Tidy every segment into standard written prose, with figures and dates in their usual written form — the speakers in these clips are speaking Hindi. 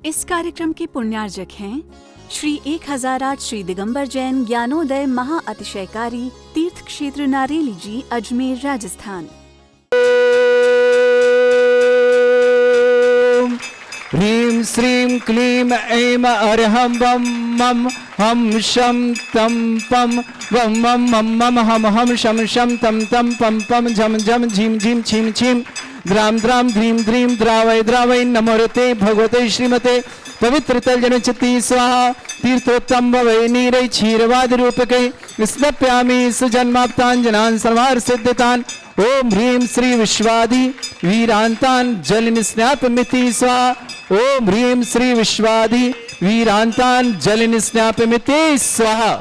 इस कार्यक्रम के पुण्यार्जक हैं श्री 1008 श्री दिगंबर जैन ज्ञानोदय महा अतिशयकारी तीर्थ क्षेत्र नारेली जी, अजमेर, राजस्थान। ह्रीं श्रीं क्लीं ऐं अर्हं बम मम हम शम तम पम वम मम मम मम हम हम शम शम तम तम पम पम झम झम झीम झीम छीम छीम द्राम द्राम ध्रीं ध्रीं द्रावय द्रावय नमोरते भगवते श्रीमते पवित्र तल जनचति स्वाहा तीर्थोत्तम भवै नीरै क्षीरवाद रूपकै स्नप्यामि सुजन्माप्ताञ्जनान् सर्वार्थ सिद्धितान् ओम ह्रीं श्री विश्वादि वीरांतान जल निस्नापमिति स्वाहा ओम ह्रीं श्री विश्वादि वीरांतान जल निस्नापमिति स्वाहा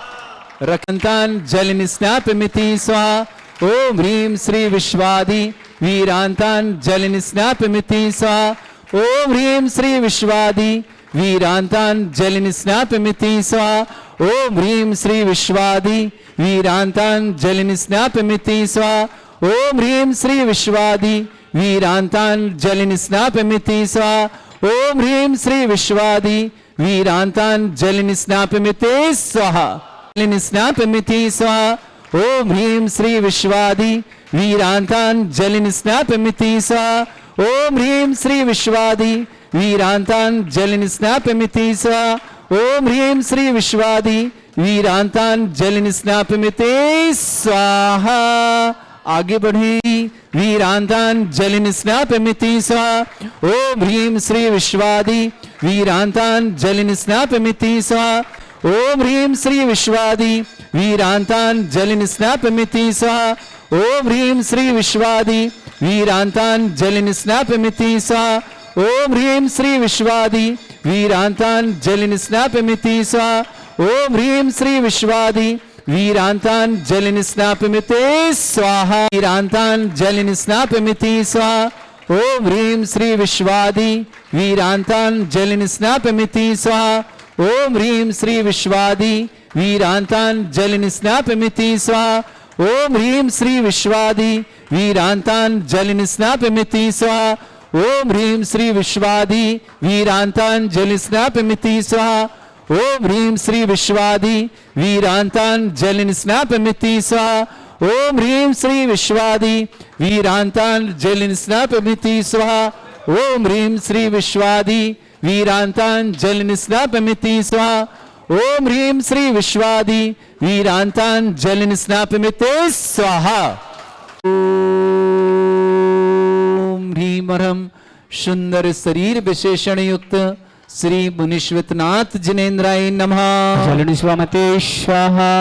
रखंतान जल निस्नापमिति स्वाहा ओम ह्रीं श्री विश्वादि वीरांतान जल निस्नापमिति स्वाहा ओम ह्रीं श्री विश्वादि वीरांतान जल निस्नापमिति स्वाहा ओम ह्रीं श्री विश्वादि वीरांतान जल निस्नापमिति स्वाहा ओम ह्रीं श्री विश्वादि वीरांतान जल निस्नापमिति स्वाहा ओम ह्रीं श्री विश्वादि वीरांतान जल निस्नापमिति स्वाहा निस्नापमिति स्वाहा ओम ह्रीं श्री विश्वादि वीरांतान जल निस्नापमिति स्वाहा ओम ह्रीं श्री विश्वादि वीरांतान जल निस्नापमिति स्वाहा ओम ह्रीं श्री विश्वादि वीरांतान जल निस्नापमिति स्वाहा। आगे बढ़े। वीरांतान जल निस्नापमिति स्वाहा ओम ह्रीं श्री विश्वादि वीरांतान जल निस्नापमिति स्वाहा ओम ह्रीं श्री विश्वादि वीरांतान जल निस्नापमिति स्वाहा ओम ह्रीं श्री विश्वादि वीरांतान जल निस्नापमिति स्वाहा ओम ह्रीं श्री विश्वादि वीरांतान जल निस्नापमिति स्वाहा ओम ह्रीं श्री विश्वादि वीरांतान जल निस्नापमिति स्वाहा वीरांतान जल निस्नापमिति स्वाहा ओम ह्रीं श्री विश्वादि वीरांतान जल निस्नापमिति स्वाहा ओम ह्रीं श्री विश्वादि वीरांतान जल निस्नापमिति स्वाहा ओम ह्रीं श्री विश्वादि वीरांतान जल निस्नापमिति स्वाहा ओम ह्रीं श्री विश्वादि वीरांतान जल निस्नापमिति स्वाहा ओम ह्रीं श्री विश्वादि वीरांतान जल निस्नापमिति स्वाहा ओम ह्रीं श्री विश्वादि वीरांतान जल निस्नापमिति स्वाहा ओम ह्रीं श्री विश्वादि वीरांतान जल निस्नापमिति स्वाहा ओम ह्रीं श्री विश्वादि वीरांतान जल निस्नापमिति स्वाहा। ओम ह्रीं अर्हं सुंदर शरीर विशेषण युक्त श्री मुनीश्वतनाथ जिनेन्द्राय नमः। जल निस्वामते स्वाहा।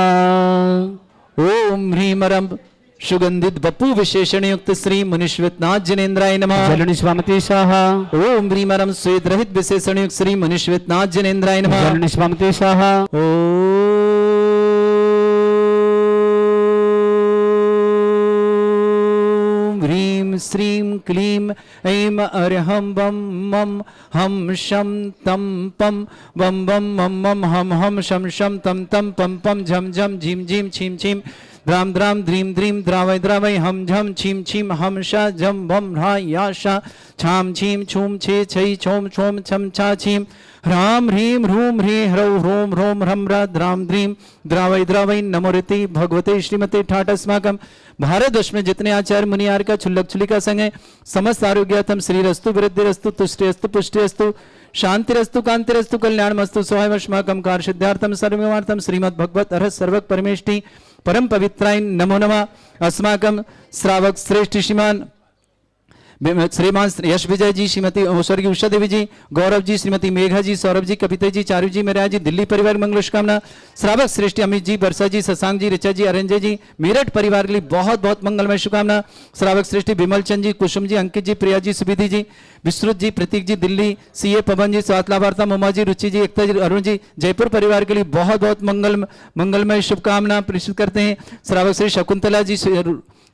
ओम ह्रीं अर्हं सुगंधित बपू विशेषण युक्त श्री मुनीश्वतनाथ जिनेन्द्राय नमः। जल निस्वामते स्वाहा। ओम ह्रीं अर्हं श्वेत रहित विशेषण युक्त श्री मुनीश्वतनाथ जिनेन्द्राय नमः। जल निस्वामते स्वाहा। ह्रीं श्रीं क्लीं ऐं अर्हं बम मम हम शम तम पम बम बम मम मम हम हम शम शम तम तम पम पम झम झम झीम झीम छीम छीम द्राम द्राम ध्रीं ध्रीं द्रावय द्रावय हम झम छीम छीम हम शा झम भम ह्रा या शा छाम छीम छूम छे छै छोम छोम छम छा छीम ह्राम ह्रीं ह्रूं ह्रीं ह्रौ ह्रों ह्रों ह्रम ह्रा द्राम ध्रीं द्रावय द्रावय नमोरति भगवते श्रीमते ठाट अस्माकं भारतवर्ष में जितने आचार्य मुनियार का छुल्लक छुलिका संग है समस्त आरोग्यतम श्रीरस्तु वृद्धिरस्तु तुष्टिरस्तु पुष्टिरस्तु शांतिरस्तु कांतिरस्तु कल्याणमस्तु स्वयमस्माकं कार्यसिद्धार्थम सर्वमार्थम श्रीमद् भगवत अर्हत सर्वक परमेष्टि परम पवित्राय नमो नमः। अस्माकं श्रावक श्रेष्ठ श्रीमान श्रीमान यश विजय जी, श्रीमती स्वर्गीय उषा देवी जी, गौरव जी, श्रीमती मेघा जी, सौरभ जी, कविता जी, चारू जी, मेरा जी, दिल्ली परिवार मंगल शुभकामना। श्रावक श्रेष्ठ अमित जी, वर्षा जी, शशांक जी, ऋचा जी, अरंजय जी, मेरठ परिवार के लिए बहुत बहुत मंगलमय शुभकामना। श्रावक श्रेष्ठ विमल चंद जी, कुसुम जी, अंकित जी, प्रिया जी, सुविधि जी, विश्रुत जी, प्रतीक जी, दिल्ली सीए, पवन जी, स्वातला वार्ता, मोमा जी, रुचि जी, एकता जी, अरुण जी, जयपुर परिवार के लिए बहुत बहुत मंगलमय शुभकामना प्रेषित करते हैं। श्रावक श्री शकुंतला जी,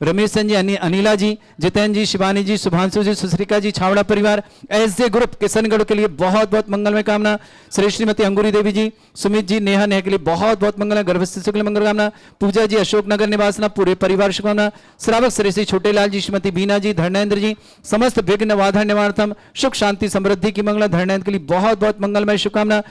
रमेश चंद जी, अनिला जी, जितेंद्र जी, शिवानी जी, शुभांशु जी, सुश्रिका जी, छावड़ा परिवार, एसजे ग्रुप किशनगढ़ के लिए बहुत बहुत मंगलमय कामना। श्री श्रीमती अंगूरी देवी जी, सुमित जी, नेहा के लिए बहुत बहुत मंगल, गर्भस्थ शिशु के लिए मंगल कामना। पूजा जी, अशोकनगर निवासना, पूरे परिवार शुभकामना। श्रावक श्री श्री छोटेलाल जी, श्रीमती बीना जी, धर्मेंद्र जी, समस्त विघ्न बाधा निवारणार्थम, सुख शांति समृद्धि की मंगला। धर्मेंद्र के लिए बहुत बहुत मंगलमय शुभकामना।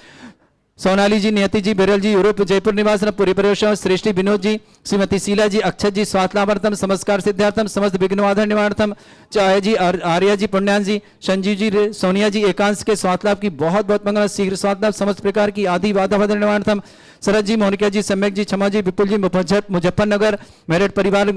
सोनाली जी, नियति जी, बिरल जी, यूरोप जयपुर निवास पूरी परिवार, श्रेष्ठी विनोद जी, श्रीमती शीला जी, अक्षत जी, स्वास्थ्यलाभार्थम, समस्कार सिद्धार्थम, समस्त विघ्नवाधन निवारणार्थम, चाय जी, आर्या जी, पुण्यान जी, संजीव जी, सोनिया जी, एकांश के स्वास्थ्य लाभ की बहुत बहुत मंगल, शीघ्र स्वास्थ्य लाभ, समस्त प्रकार की आदि बाधा बाधा निवारणार्थम, शरद जी, मोनिका जी, सम्यक जी, क्षमा जी, विपुल जी, मुजफ्फरनगर मेरठ परिवार,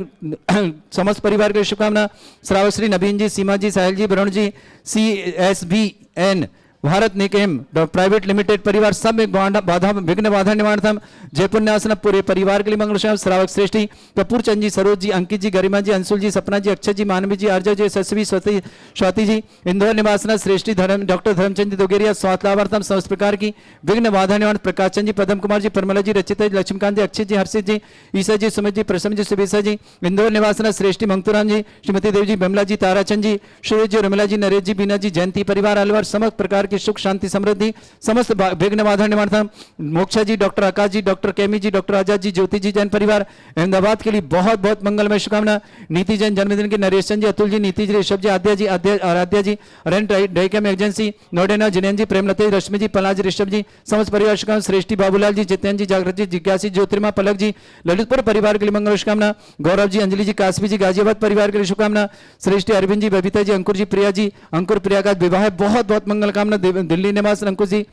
समस्त परिवार के शुभकामना। श्रावश्री नवीन जी, सीमा जी, साहिल जी, Varun ji, CSBN Bharat निकेम private limited परिवार, सब में बाधा विघ्न बाधा निवारणार्थम, जयपुर निवासन पूरे परिवार के लिए मंगल। श्रावक श्रेष्ठी कपूर चंद जी, सरोज जी, अंकित जी, गरिमा जी, अंशुल जी, सपना जी, अक्षय जी, मानवी जी, आर्जा जी, यशस्वी, स्वाति जी, इंदौर निवासना, श्रेष्ठी डॉक्टर धर्मचंद जी दोगेरिया, स्वास्थ्य लाभार्थम, समस्त प्रकार की विघ्न बाधा निवारण, प्रकाश चंद जी, पदम कुमार जी, परमला जी, रचिता जी, लक्ष्मीकांत जी, अक्षय जी, हर्षित जी, ईसा जी, सुमित जी, प्रसन्न जी, सुबेसा जी, इंदौर निवासना, श्रेष्ठी मंगतुराम जी, श्रीमती देवी जी, बिमला जी, ताराचंद जी, सूरज जी, रमला जी, नरेश जी, बीना जी, जयंती परिवार अलवर, समस्त प्रकार की सुख शांति समृद्धि, समस्त विघ्न बाधा निवारण। मोक्षा जी, डॉक्टर आकाश जी, डॉक्टर केमी जी, डॉक्टर आजाद जी, ज्योति जी, जैन परिवार अहमदाबाद के लिए बहुत बहुत मंगलमय शुभकामना। नीति जैन जन्मदिन के नरेश चंद जी, अतुल जी, नीति जी, ऋषभ जी, आराध्या जी, रेंट डाइकम एजेंसी नोडेना, जिनेन जी, प्रेमलता जी, रश्मि जी, पलाज, ऋषभ जी, समस्त परिवार शुभकामना। श्रेष्ठी बाबूलाल जी, जितेंद्र जी, जागृत जी, जिज्ञासी, ज्योतिर्मा, पलक जी, ललितपुर परिवार के लिए मंगल शुभकामना। गौरव जी, अंजलि जी, कासवी जी, गाजियाबाद परिवार के लिए शुभकामना। श्रेष्ठी अरविंद जी, बबीता जी, अंकुर जी, प्रिया जी, अंकुर प्रिया का विवाह बहुत बहुत मंगल कामना। दिल्ली निवास अंकुश जी,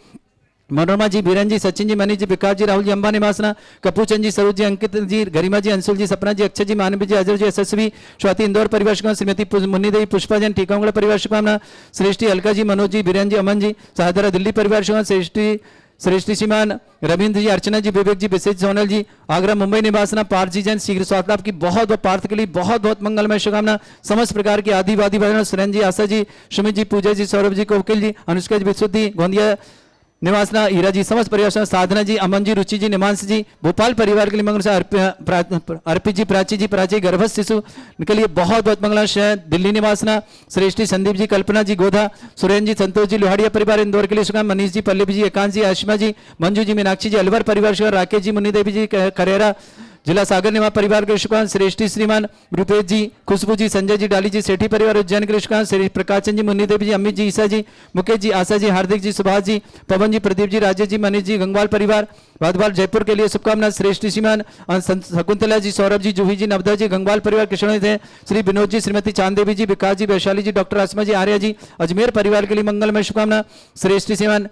मनोरमा जी, बीरन जी, सचिन जी, मनीष जी, विकास जी, राहुल जी, अंबा निवासना, कपूचंद जी, सरोज जी, अंकित जी, गरिमा जी, अंशुल जी, सपना जी, अक्षय जी, मानवी जी, अजय जी, यशस्वी, स्वाति, इंदौर परिवार शुभकामना। श्रीमती मुन्नी देवी, पुष्पा जैन, टीकांगड़ा परिवार शुभकामना। श्रेष्ठी अलका जी, मनोज जी, बीरन जी, अमन जी, साहदरा दिल्ली परिवार शुभकामना। श्रेष्ठी श्रीमान रविंद्र जी, अर्चना जी, विवेक जी, विशेष सोनल जी, आगरा मुंबई निवासना, पार्थ जी जैन, शीघ्र स्वास्थ्य लाभ की बहुत बहुत, पार्थ के लिए बहुत बहुत मंगलमय शुभकामना। समस्त प्रकार की आदिवादी भजन, सुरेंद्र जी, आशा जी, सुमित जी, पूजा जी, सौरभ जी, कोकिल जी, अनुष्का जी, विशुद्धि, गोंदिया निवासना, हीरा जी, समस्त परिवार, साधना जी, अमन जी, रुचि जी, निमांश जी, भोपाल परिवार के लिए मंगल। अर्पित जी, प्राची जी, प्राची, गर्भस्थ शिशु के लिए बहुत बहुत मंगल। दिल्ली निवासना, श्रेष्ठी संदीप जी, कल्पना जी, गोधा, सुरेंद्र जी, संतोष जी, लोहाड़िया परिवार इंदौर के लिए शुभकामना। मनीष जी, पल्लवी जी, एकांश जी, आशिमा जी, मंजू जी, मीनाक्षी जी, अलवर परिवार शुभ। राकेश जी, मुन्नी देवी जी, करेरा जिला सागर निवास परिवार के शुभकामना। श्रेष्ठी श्रीमान रूपेश जी, खुशबू जी, संजय जी, डाली जी, सेठी परिवार उज्जैन के शुभकामना। श्री प्रकाश चंद जी, मुन्नी देवी जी, अमित जी, ईसा जी, मुकेश जी, आशा जी, हार्दिक जी, सुभाष जी, पवन जी, प्रदीप जी, राजेश जी, मनीष जी, गंगवाल परिवार वादवाल जयपुर के लिए शुभकामना। श्रेष्ठी श्रीमान शकुंतला जी, सौरभ जी, जूही जी, नवदा जी, गंगवाल परिवार कृष्ण थे, श्री विनोद जी, श्रीमती चांदेवी जी, विकास जी, वैशाली जी, डॉक्टर आसमा जी, आर्या जी, अजमेर परिवार के लिए मंगलमय शुभकामना। श्रेष्ठी श्रीमान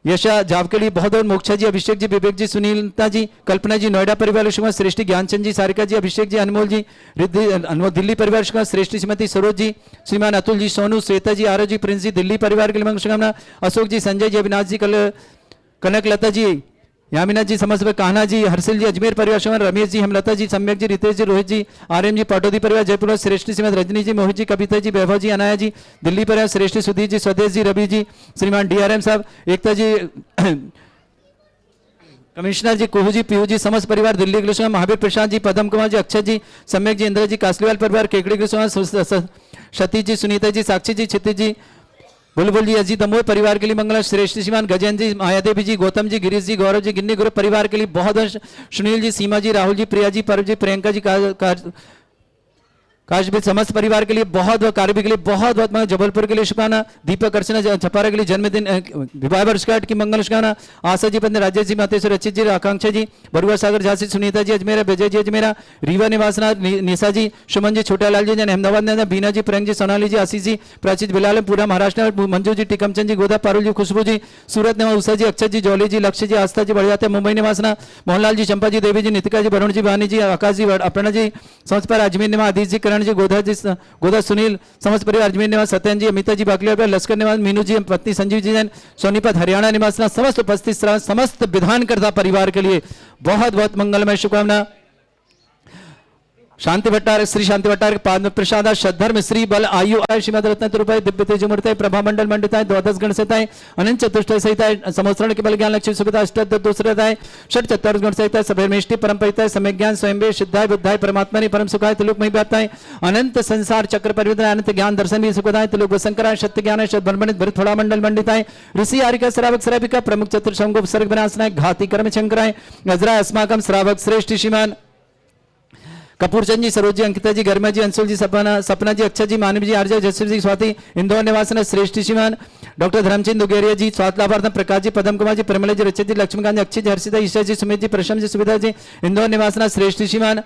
यशा जाव के लिए बहुत बहुत, मोक्षा जी, अभिषेक जी, विवेक जी, सुनीलता जी, कल्पना जी, नोएडा परिवार शुभकामना। श्रेष्ठी ज्ञानचंद जी, सारिका जी, अभिषेक जी, अनमोल जी, दिल्ली परिवार शुभकामना। श्रेष्ठी श्रीमती सरोज जी, श्रीमान अतुल जी, सोनू, श्वेता जी, आरव जी, प्रिंस जी, दिल्ली परिवार के लिए मंगल शुभकामना। अशोक जी, संजय जी, अविनाश जी, कनकलता जी, यामिना जी, समस्त कान्हा जी, हर्षिल जी, अजमेर परिवार शुभकामना। रमेश जी, हेमलता जी, सम्यक जी, रितेश जी, रोहित जी, आर्यन जी, पाटोदी परिवार जयपुर। श्रेष्ठी श्रीमती रजनी जी, मोहित जी, कविता जी, वैभव जी, अनाया जी, दिल्ली परिवार। श्रेष्ठी सुधीर जी, स्वदेश जी, रवि जी, श्रीमान DRM साहब, एकता जी, कमिश्नर जी, कुहू जी, पीहू जी, समस्त परिवार दिल्ली के लिए। महावीर प्रशांत जी, पदम कुमार जी, अक्षय जी, सम्यक जी, इंद्र जी, कासलीवाल परिवार केकड़ी के सतीश जी, सुनीता जी, साक्षी जी, क्षितिज जी, बुलबुल जी, अजीत अमोय परिवार के लिए मंगल। श्रेष्ठ श्रीमान गजेंद्र जी, मायादेवी जी, गौतम जी, गिरीश जी, गौरव जी, गिन्नी ग्रुप परिवार के लिए बहुत। सुनील जी, सीमा जी, राहुल जी, प्रिया जी, परव जी, प्रियंका जी, काशबीर समस्त परिवार के लिए बहुत बहुत, कार्य के लिए बहुत बहुत मंगल। जबलपुर के लिए शुभकामना। दीपक अर्चना छपारा के लिए जन्मदिन विवाह वर्षगांठ की मंगल शुभकामना। आशा जी, पत्नी राजेश जी, मातेश्वर, रचित जी, आकांक्षा जी, बरुआ सागर झांसी, सुनीता जी, अजमेरा, विजय जी, अजमेरा, रीवा निवासना, निशा जी, सुमन जी, छोटालाल जी, अहमदाबाद, बीना जी, प्रियंक जी, सोनाली जी, आशीष जी, प्राचीत बिलाल, पूरा महाराष्ट्र, मंजू जी, टीकमचंद जी, गोदा, पारुल जी, खुशबू जी, सूरत निवास, उषा जी, अक्षय जी, जौली जी, लक्ष्य जी, आस्था जी, बढ़ जाते मुंबई निवासना, मोहनलाल जी, चंपा जी, देवी जी, नितिका जी, वरुण जी, वानी जी, आकाश जी, अपर्णा जी, समस्त पर अजमेर निवास, आदिश जी, करण जी, गोधा जी, गोदा, सुनील, समस्त परिवार अजमेर निवास, सत्यन जी, अमिता जी, बाकलिया, लश्कर निवास, मीनू जी, पत्नी संजीव जी जैन, सोनीपत हरियाणा निवास, समस्त उपस्थित समस्त विधानकर्ता परिवार के लिए बहुत बहुत मंगलमय शुभकामना। शांति भट्टारक श्री शांति भट्टारक पाद प्रसाद श्रद्धर्म श्री बल आयु आय श्रीमद रत्न रूपाय दिव्य तेज मूर्तय प्रभा मंडल मंडिताय द्वादश गण सहिताय अनंत चतुष्टय सहिताय समोत्सरण के बल ज्ञान लक्ष्मी सुखता अष्टद दूसरताय षट चतुर्थ गुण सहिताय सभेमेष्टि परम परिताय समय ज्ञान स्वयं सिद्धाय बुद्धाय परमात्मा परम सुखाय तुलुक मही व्याप्ताय अनंत संसार चक्र परिवर्तन अनंत ज्ञान दर्शन भी सुखदाय तुलुक शंकराय सत्य ज्ञान शतभरमणित भरत थोड़ा मंडल मंडिताय ऋषि आरिका श्रावक श्राविका प्रमुख चतुर्शंग उपसर्ग विनाशनाय घाती कर्म शंकराय नजरा अस्माकम श्रावक श्रेष्ठ श्रीमान कपूर चंद जी, सरोज जी, अंकिता जी, गर्मा जी, अंशुल जी, सपना जी, अच्छा जी, मानव जी, आर्जय, जसवीर जी, स्वाति, इंदौर निवासन श्रेष्ठ श्रीमान डॉक्टर धर्मचंद दुगेरिया जी, स्वास्थ्य लाभार्थम प्रकाश जी, पदम कुमार जी, परिमल जी, रचित जी, लक्ष्मीकांत जी, अक्षय जी, हर्षिता, ईशा जी, सुमित जी, प्रशम जी, सुविधा जी, इंदौर निवासन श्रेष्ठ श्रीमान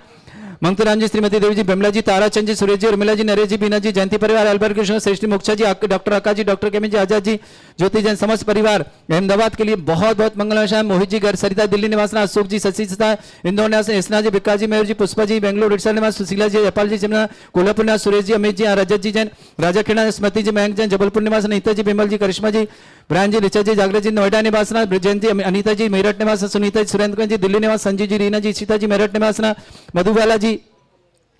मंगतराम जी, श्रीमती देवी जी, बिमला जी, ताराचंद जी, सुरेश जी, उर्मिला जी, नरेश जी, बीना जी, जयंती परिवार, अल्बर्ट कृष्ण, श्रेष्ठी मोक्षा जी, डॉक्टर आकाश जी, डॉक्टर केमिन जी, आजाद जी, ज्योति जैन, समस्त परिवार अहमदाबाद के लिए बहुत बहुत मंगलमय। मोहित जी घर सरिता दिल्ली निवासना, अशोक जी, शशि सता इंदौर निवास, एसना जी, विकास जी, मयूर जी, पुष्पा जी, बेंगलुरु रिक्शा निवास, सुशीला जी, अपाल जी, सिमना कोल्हापुर निवास, सुरेश जी, अमित जी, रजत जी जैन, राजा किरण, स्मृति जी, मयंक जैन, जबलपुर निवास, नीता जी, बिमल जी, करिश्मा जी, ब्रायन जी, रिचा जी, जागृत जी, नोएडा निवासना, ब्रिजेन जी, अनीता जी, मेरठ निवास, सुनीता जी, सुरेंद्र जी, दिल्ली निवास, संजीव जी, रीना जी, सीता जी, मेरठ निवासना, मधुबाला जी,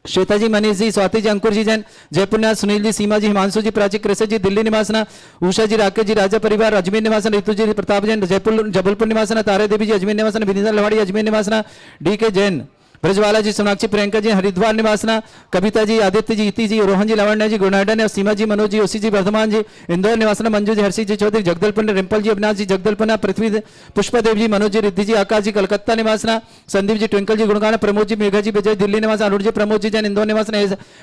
श्वेता जी, मनीष जी, स्वाति जी, अंकुर जी जैन, जयपुर निवास, सुनील जी, सीमा जी, हिमांशु जी, प्राची, कृष्ण जी, दिल्ली निवासना, उषा जी, राकेश जी, राजा परिवार, अजमेर निवासन, ऋतु जी, प्रताप जैन, जबलपुर निवासना, तारा देवी जी, अजमेर निवासन, विनीता लवाड़ी, अजमेर निवासना, डी के जैन, ब्रजवाला जी, सोनाक्षी, प्रियंका जी, हरिद्वार निवासना, कविता जी, आदित्य जी, इति जी, रोहन जी, लावण्य जी, गुणाडा ने, सीमा जी, मनोज जी, ओसी जी, वर्धमान जी, इंदौर निवासना, मंजू जी, हर्षी जी चौधरी, जगदलपुर ने, रिंपल जी, अविनाश जी, जगदलपुर, पृथ्वी, पुष्पदेव जी, मनोज जी, रिद्धि जी, आकाश जी, कलकत्ता निवासना, संदीप जी, ट्विंकल जी, गुणगाना, प्रमोद जी, मेघा जी, विजय, दिल्ली निवास, अनुर जी, प्रमोद जी जैन, इंदौर निवासना,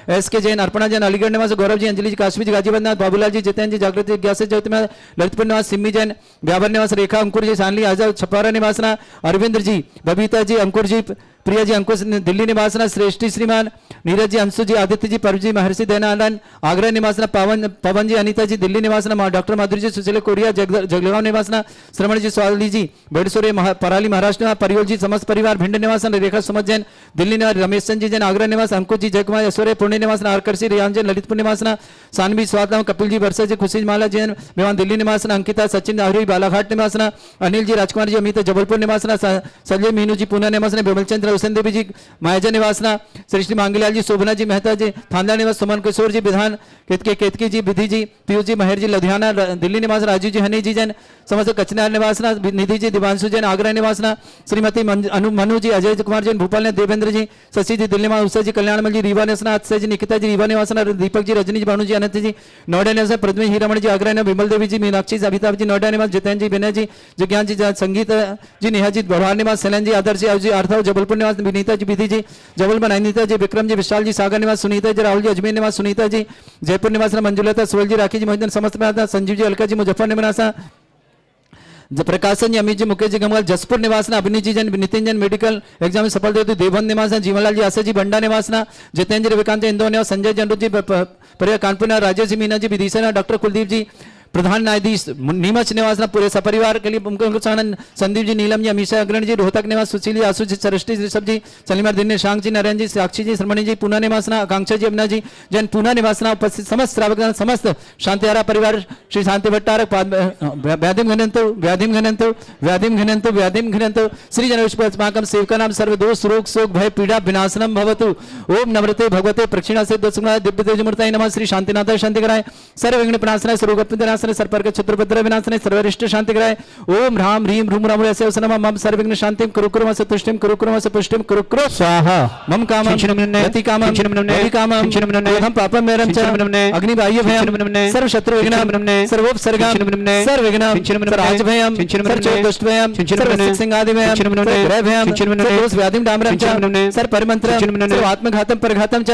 एस के जैन, अर्पणा जैन, अलीगढ़ निवास, गौरव जी, अंजलि जी, काश्मीर जी, गाजीबाद, बाबूलाल जी, जितेंद्र जी, जागृत जी, ज्ञास ज्योति में, ललितपुर निवास, सिम्मी जैन, व्यावर निवास, रेखा, अंकुर जी, सानली, आजाद, छपारा निवासना, अरविंद जी, बबीता जी, अंकुर जी, प्रिया जी, अंकुश, दिल्ली निवासना, श्रेष्ठी श्रीमान नीरज जी, अंशु जी, आदित्य जी, परव जी, महर्षि दयानंद, आगरा निवासना, पवन जी, अनीता जी, दिल्ली निवासना, डॉक्टर माधुरी जी, सुशील कोरिया, जगलगांव निवासना, श्रवण जी, स्वाली जी, बेड़सोरे, पराली महाराष्ट्र, परियोल जी, समस्त परिवार, भिंड निवासन, रेखा सुमत जैन, दिल्ली निवास, रमेश चंद जी जैन, आगरा निवास, अंकुश जी, जयकुमार, ऐश्वर्य, पुणे निवासना, आरकर्षी, रियान जैन, ललितपुर निवासना, सानवी, स्वातम, कपिल जी, वर्षा जी, खुशी माला जैन, मेवान, दिल्ली निवासना, अंकिता, सचिन, आहरी, बालाघाट निवासना, अनिल जी, राजकुमार जी, अमित, जबलपुर निवासना, संजय, मीनू जी, पूना निवासना, बिमलचंद्र, हुसैन देवी जी, मायाजा निवासना, श्री मांगीलाल जी, शोभना जी, मेहता जी, थांदा निवास, सुमन किशोर जी, विधान केतकी जी, विधि जी, पीयूष जी, महर जी, लुधियाना, दिल्ली निवास, राजीव जी, हनी जी जैन, समस्त कचनार निवासना, निधि जी, दिवांशु जैन, आगरा निवासना, श्रीमती मनु जी, अजय कुमार जैन, भोपाल ने, देवेंद्र जी, शशि जी, दिल्ली निवास, उषा जी, कल्याणमल जी, रीवा निवासना, अक्षय जी, निकिता जी, रीवा निवासना, दीपक जी, रजनी जी, भानु जी, अनंत जी, नोएडा निवास, पद्मी हीरामण जी, आगरा ने, विमल देवी जी, मीनाक्षी जी, अमिताभ जी, नोएडा निवास, जितेंद्र जी, विनय जी, जिज्ञान जी, संगीत जी, नेहा जी, बरहार निवास, सैलन जी, आदर्श जी, आर्थव, जबलपुर निवास, विनीता जी, विधि जी, जबलपुर, अनिता जी, विक्रम जी, विशाल जी, सागर निवास, सुनीता जी, राहुल जी, अजमेर निवास, सुनीता जी, जयपुर निवास, मंजुलता, सुवल जी, राखी जी, मोहित समस्त संजीव जी, अलका जी, मुजफ्फर निवासा, प्रकाशन जी, अमित जी, मुकेश जी, गमगल, जसपुर निवासना, अभिनीत जी जैन, नितिन जैन, मेडिकल एग्जाम में सफल देव, देवबंद निवासना, जीवनलाल जी, आशा जी, बंडा निवासना, जितेंद्र जी, विकांत इंदौर निवास, संजय जनरू जी, परिया कानपुर, राजेश जी, मीना जी, विदिशा, डॉक्टर कुलदीप जी, प्रधान न्यायाधीश नीमच निवासना, पूरे सपरिवार के लिए संदीप जी, नीलम जी, अमीषा अग्रणी जी, रोहतक निवास, सुशील जी, आशु जी, सरष्टि ऋषभ जी, सलीमर दिन, शांग जी, नारायण जी, साक्षी जी, श्रमणी जी, पूना निवासना, आकांक्षा जी, अभिना जी जैन, पूना निवासना, उपस्थित समस्त श्रावक समस्त शांतिहारा परिवार, श्री शांति भट्टारक, व्याधिम घनंतो श्री जनमाकम सेवका नाम सर्व दोष रोग शोक भय पीड़ा विनाशनम भवतु। ओम नवरते भगवते प्रक्षिणा से दिव्य तेज मूर्ताय नमः। श्री शांतिनाथाय शांति कराय, सर्व विघ्न प्रणाशनाय, सर्वगोपनाशनाय, सर्पर्क छत्रभद्र विनाशनाय, सर्वरिष्ट शांति कराय। ओम ह्राम ह्रीम ह्रूम राम ऐसे नमः। मम सर्वविघ्न शांतिम कुरु कुरु मस तुष्टिम कुरु कुरु मस पुष्टिम कुरु कुरु स्वाहा। मम कामं गति कामं गति कामं क्रोधं पापं मेरं च अग्निवायु भयं सर्व शत्रु विघ्नं सर्वोपसर्गं सर्वविघ्नं सर्वराज भयं सर्वदुष्ट भयं सर्वसिंहादि भयं सर्वग्रह भयं सर्वदोष व्याधिं डामरं च सर्वपरिमन्त्रं सर्वात्मघातं परघातं च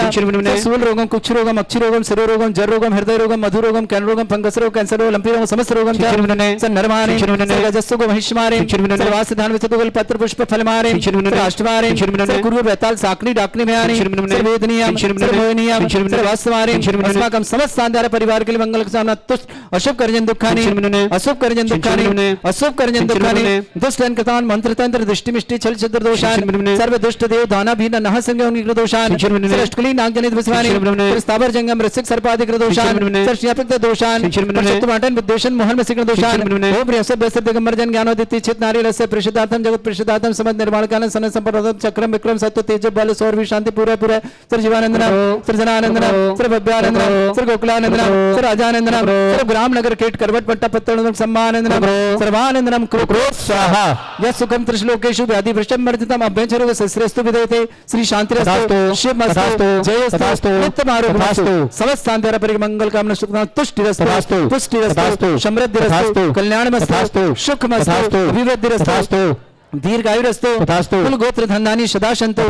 सूल रोगं कुक्ष रोगं अक्षि रोगं शिरो रोगं जर रोगं हृदय रोगं मधु रोगं कैन रोगं फंगस रोगं कैंसर रोगं लंपी रोगं समस्त रोगं च नरमाणि सर्वजस्सु गो महिष्मारे सर्वासधान विचतुगल पत्र पुष्प फलमारे राष्ट्रवारे सर्वकुरु बेताल साकनी डाकनी भयानि सर्ववेदनीयं सर्वमोहनीयं सर्ववास्तवारे अस्माकं समस्त शानदार परिवार के लिए मंगल कामना तुष्ट अशुभ करजन दुखानि अशुभ करजन दुखानि अशुभ करजन दुखानि दुष्ट अंकतान मंत्र तंत्र दृष्टि मिष्टि छल छिद्र दोषान सर्व दुष्ट देव दाना भीन नह संग उग्र दोषान अष्टकली नाग जनित विस्वानि स्थावर जंगम रसिक सर्पादिक दोषान सर्वव्यापक दोषान टमाटन विद्वेषण मोहन में सिकन दोषान ओम प्रियस्य बेस्य दिगंबर जन ज्ञानोदित चित नारी रस्य प्रसिद्धार्थम जगत प्रसिद्धार्थम समझ निर्माण कालन सन संपदार्थम चक्रम विक्रम सत्य तेज बल सौर भी शांति पूरे पूरे सर जीवानंदनम सर जनानंदनम सर भव्यानंदनम सर गोकुलानंदनम सर राजानंदनम सर ग्राम नगर केट करवट पट्टा पत्तनम सम्मानंदनम सर्वानंदनम कृ स्वाहा यस सुखम त्रिश्लोकेषु व्याधि वृषम मर्दितम अभ्यंचरो सस्रेस्तु विदेते श्री शांतिरस्तु शिवमस्तु जयस्तु नित्यमारोग्यमस्तु समस्त शांति परिमंगल कामना सुखना तुष्टिरस्तु पुष्टिरस्तु समृद्धिरस्तु कल्याणमस्तु सुखमस्तु अभिवृद्धिरस्तु दीर्घायुरस्तु कुल गोत्र धन्दानी सदा संतो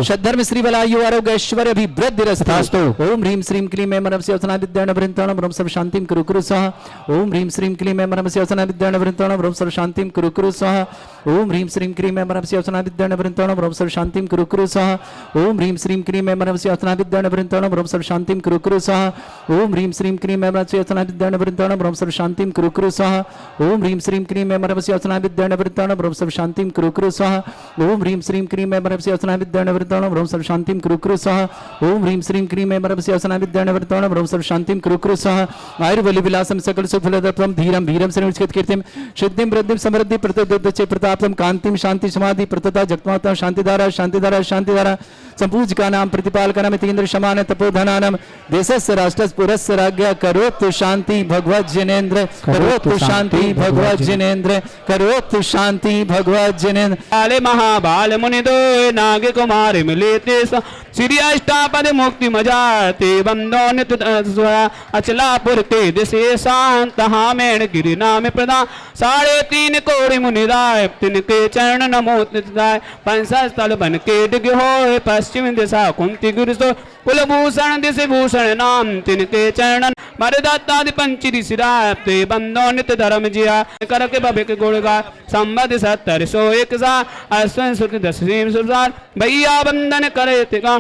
सद्धर्म श्री बलायु आरोग्य ऐश्वर्य अभिवृद्धिरस्तु ओम ह्रीं श्रीं क्लीं ऐं मरम से विद्याण वृंताण ब्रह्म सर्व शांतिं कुरु कुरु स्वाहा ओम ह्रीं श्रीं क्लीं ऐं मरम से विद्याण वृंताण ब्रह्म सर्व शांतिं कुरु कुरु स्वाहा ओम ह्रीं श्रीं क्लीं ऐं मरम से विद्याण वृंताण ब्रह्म सर्व शांतिं कुरु कुरु स्वाहा ओम ह्रीं श्रीं क्लीं ऐं मरम से विद्याण वृंताण ब्रह्म सर्व शांतिं कुरु कुरु स्वाहा ओम ह्रीं श्रीं क्लीं ऐं मरम से विद्याण वृंताण ब्रह्म सर्व शांतिं कुरु कुरु स्वाहा ओम ह्रीं श्रीं क्लीं ऐं मरम से विद्याण वृंताण ब्रह्म सर्व शांतिं कुरु कुरु स्वाहा ओम ह्रीं श्रीं क्लीं ऐं मरम से विद्याण वृंताण ब्रह्म सर्व शांतिं कुरु कुरु स्वाहा ओम ह्रीं श्रीं क्लीं ऐं मरम से विद्याण वृंताण ब्रह्म सर्व शांतिं कुरु कुरु स्वाहा आयुर्बलि विलासम सकल सुफलदत्तम धीरम वीरम श्रेणुचित कीर्तिम सिद्धिं वृद्धिं समृद्धि प्रतोदच्चे प्रतापम कांतिम शांति समाधि प्रतता जगत्माता शांतिधारा शांतिधारा शांतिधारा संपूजका नाम प्रतिपालका नाम तीन्द्र समान तपोधनानाम देशस्य राष्ट्रस्य पुरस्य राज्ञा करोतु शांति भगवत जिनेन्द्र करोतु शांति भगवत जिनेन्द्र करोतु शांति भगवत जिनेन्द्र काले महाबाल मुनि दो नाग कुमार मिले ते श्री अष्टापद मुक्ति मजाते बंदो नित्य अचलापुर ते दिशे शांत हामेण गिरि नाम प्रदान 3.5 कोटि मुनि राय तिनके चरण नमो नित्याय पंचस्थल बन के डिग होए पश्चिम दिशा कुंती गुरुसो कुलभूषण दिश भूषण नाम तिनके चरण मरदत्तादि पंचरी सिराते बंदो नित्य धर्म जिया करके बबे के गुणगा संबद 70 सा अश्विन सुख 10 सुरसार भैया बंदन करे तिका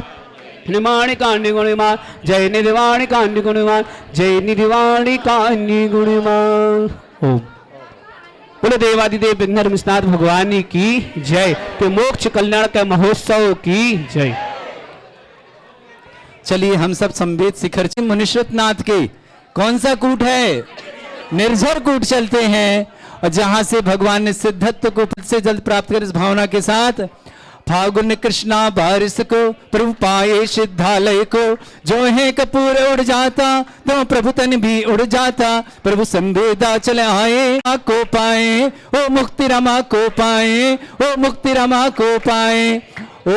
निमाणि कांडी गुणिमान जय निधिवाणी कांडी गुणिमान जय निधिवाणी कांडी गुणिमान ओम बोले देवादिदेव विघ्नहरनाथ भगवान की जय। तो मोक्ष कल्याण के महोत्सव की जय। चलिए हम सब संवेद शिखर मुनीश्वत नाथ के कौन सा कूट है? निर्झर कूट चलते हैं और जहां से भगवान ने सिद्धत्व को से जल्द प्राप्त कर इस भावना के साथ फागुन कृष्णा बारिश को प्रभु पाए सिद्धालय को जो है कपूर उड़ जाता तो प्रभु तन भी उड़ जाता प्रभु संवेदा चले आए को पाए ओ मुक्ति रमा को पाए ओ मुक्ति रमा को पाए ओ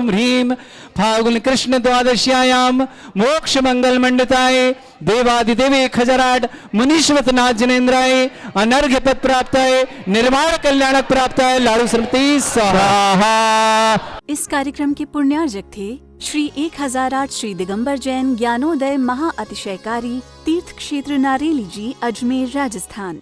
ह्रीम फागुन कृष्ण द्वादश्यायाम मोक्ष मंगल मंडिताय देवादिदेव 1008 मुनीश्वत नाथ जिनेन्द्राय अनर्घ्य पद प्राप्ताय निर्माण कल्याणक प्राप्ताय लाड़ू श्रीमती स्वाहा। इस कार्यक्रम के पुण्यार्जक थे श्री 1008 श्री दिगंबर जैन ज्ञानोदय महा अतिशयकारी तीर्थ क्षेत्र नारेली जी, अजमेर, राजस्थान।